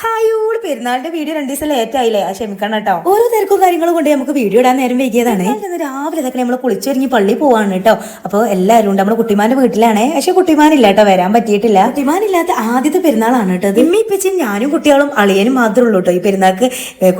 ഹായോട് പെരുന്നാളിന്റെ വീഡിയോ 2 ദിവസം ലേറ്റ് ആയില്ലേ, ക്ഷമിക്കണം കേട്ടോ. ഓരോ തിരക്കും കാര്യങ്ങളും കൊണ്ട് നമുക്ക് വീഡിയോ ഇടാൻ നേരം വൈകിയതാണ്. രാവിലെ ഇതൊക്കെ നമ്മൾ കുളിച്ചൊരുങ്ങി പള്ളി പോവാണ് കേട്ടോ. അപ്പോൾ എല്ലാവരും ഉണ്ട്. നമ്മുടെ കുട്ടിമാന്റെ വീട്ടിലാണേ, പക്ഷെ കുട്ടിമാനില്ല കേട്ടോ, വരാൻ പറ്റിയിട്ടില്ല. കുട്ടിമാനില്ലാത്ത ആദ്യത്തെ പെരുന്നാളാണ് കേട്ടോ. ഇമ്മി ഇപ്പച്ചും ഞാനും കുട്ടികളും അളിയനും മാത്രമേ ഉള്ളൂ കേട്ടോ. ഈ പെരുന്നാൾക്ക്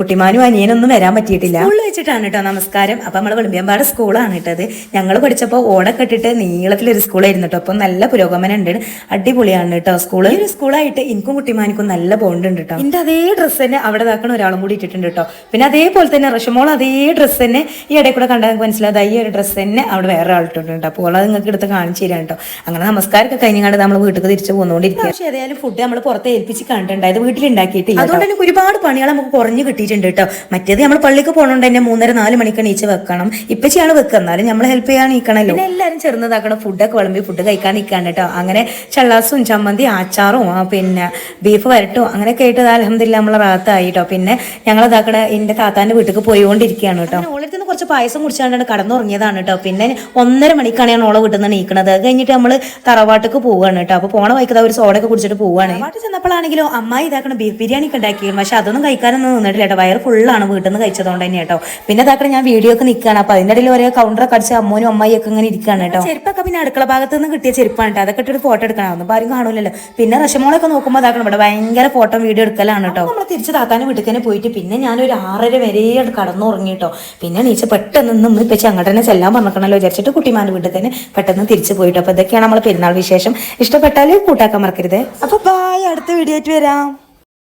കുട്ടിമാനും അനിയനൊന്നും വരാൻ പറ്റിയിട്ടില്ല. സ്കൂളിൽ വെച്ചിട്ടാണ് കേട്ടോ നമസ്കാരം. അപ്പൊ നമ്മളെ വെളുമ്പിയമ്പാട് സ്കൂളാണ് കേട്ടത്. ഞങ്ങൾ പഠിച്ചപ്പോൾ ഓടൊക്കെ ഇട്ടിട്ട് നീളത്തിലൊരു സ്കൂളായിരുന്നു കേട്ടോ. അപ്പൊ നല്ല പുരോഗമനം ഉണ്ട്, അടിപൊളിയാണ് കേട്ടോ സ്കൂള്. ഈ ഒരു സ്കൂളായിട്ട് എനിക്കും കുട്ടിമാനിക്കും നല്ല ബോണ്ട് ഉണ്ട് കേട്ടോ. എന്റെ അതേ ഡ്രസ്സ് തന്നെ അവിടെ ഇതാക്കണ ഒരാളും കൂടി ഇട്ടിട്ടുണ്ട് കേട്ടോ. പിന്നെ അതേപോലെ തന്നെ റഷമോൾ അതേ ഡ്രസ്സ് തന്നെ ഈ ഇടയിൽ കൂടെ കണ്ടാൽ മനസ്സിലായത് ഈ ഒരു ഡ്രസ്സ് തന്നെ അവിടെ വേറെ ആൾ ഇട്ടിട്ടുണ്ട്. അപ്പോൾ അത് നിങ്ങൾക്ക് എടുത്ത് കാണിച്ചു തരാം കേട്ടോ. അങ്ങനെ നമസ്കാരമൊക്കെ കഴിഞ്ഞാണ്ട് നമ്മൾ വീട്ടിൽ തിരിച്ച് പോകുന്നോണ്ടിരിക്കുക. പക്ഷേ ഏതായാലും ഫുഡ് നമ്മൾ പുറത്ത് ഏൽപ്പിച്ച് കണ്ടിട്ടുണ്ടായത് വീട്ടിലുണ്ടാക്കിയിട്ടില്ല. അതുകൊണ്ട് തന്നെ ഒരുപാട് പണികൾ നമുക്ക് കുറഞ്ഞു കിട്ടിയിട്ടുണ്ട് കേട്ടോ. മറ്റേത് നമ്മൾ പള്ളിക്ക് പോകണോണ്ട് തന്നെ 3:30-4 മണിക്ക് എണീച്ച് വെക്കണം. ഇപ്പച്ചിയാണ് വെക്കുക, എന്നാലും നമ്മൾ ഹെൽപ്പ് ചെയ്യാൻ നിൽക്കണല്ലോ. പിന്നെ എല്ലാവരും ചെറുതാക്കണം, ഫുഡൊക്കെ വിളമ്പി ഫുഡ് കഴിക്കാൻ നിൽക്കാണ് കേട്ടോ. അങ്ങനെ ചള്ളാസും ചമ്മന്തി ആച്ചാറും പിന്നെ ബീഫ് വരട്ടും അങ്ങനെയൊക്കെ ആയിട്ട് അൽഹംദുലില്ലാ നമ്മളെ റാത്തായിട്ടോ. പിന്നെ ഞങ്ങൾ ഇതാക്കണ എന്റെ താത്താന്റെ വീട്ടിൽ പോയിക്കൊണ്ടിരിക്കുകയാണ് കേട്ടോ. ഓളത്തിൽ നിന്ന് കുറച്ച് പായസം കുടിച്ചാണ്ട് കടന്നുറങ്ങിയതാണ് കേട്ടോ. പിന്നെ 1:30 മണിക്കാണ് ഞാൻ ഓളെ വീട്ടിൽ നിന്ന് നീക്കണത്. അത് കഴിഞ്ഞിട്ട് നമ്മൾ തറവാട്ടിക്ക് പോവുകയാണ് കേട്ടോ. അപ്പോൾ പോണ വൈക്കത ഒരു സോഡൊക്കെ കുടിച്ചിട്ട് പോവുകയാണ്. തറവാട്ടിൽ ചെന്നപ്പോഴാണെങ്കിലും അമ്മായി ഇതാക്കണ ബീഫ് ബിരിയാണി ഒക്കെ ഉണ്ടാക്കിയിരുന്നു. പക്ഷെ അതൊന്നും കഴിക്കാനൊന്നും നിന്നിട്ടില്ല കേട്ടോ. വയറ് ഫുള്ളാണ് വീട്ടിൽ നിന്ന് കഴിച്ചതുകൊണ്ട് തന്നെ കേട്ടോ. പിന്നെ ഇതാക്കണ ഞാൻ വീഡിയോ ഒക്കെ നിൽക്കുകയാണ്. അപ്പോൾ അതിൻ്റെ ഇടയിൽ ഒരേ കൗണ്ടറൊക്കെ അടിച്ച് അമ്മൂനും അമ്മായി ഒക്കെ ഇങ്ങനെ ഇരിക്കുകയാണ് കേട്ടോ. ചെരുപ്പൊക്കെ പിന്നെ അടുക്കള ഭാഗത്ത് നിന്ന് കിട്ടിയ ചെരുപ്പാണ് കേട്ടോ. അതൊക്കെ ഇട്ടിട്ട് ഫോട്ടോ എടുക്കണം, ആരും കാണൂലല്ലോ. പിന്നെ റഷമോളൊക്കെ നോക്കുമ്പോൾ ഇതാക്കണം ഇവിടെ ഭയങ്കര ഫോട്ടോ വീഡിയോ എടുക്കലാണ് കേട്ടോ. നമ്മൾ തിരിച്ച് താത്താൻ്റെ വീട്ടിൽ തന്നെ പോയിട്ട് പിന്നെ ഞാനൊരു 6:30 വരെ കടന്നുറങ്ങി കേട്ടോ. പിന്നെ നീച്ച പെട്ടെന്ന് ഇപ്പച്ചി അങ്ങോട്ട് തന്നെ ചെല്ലാൻ പറഞ്ഞിക്കണല്ലോ വിചാരിച്ചിട്ട് കുട്ടിമാൻ്റെ വീട്ടിൽ തന്നെ പെട്ടെന്ന് തിരിച്ചു പോയിട്ട്. അപ്പോൾ ഇതൊക്കെയാണ് നമ്മളെ പെരുന്നാൾ വിശേഷം. ഇഷ്ടപ്പെട്ടാൽ കൂട്ടാക്കാൻ മറക്കരുത്. അപ്പോൾ ബായ്, അടുത്ത വീഡിയോ ആയിട്ട് വരാം.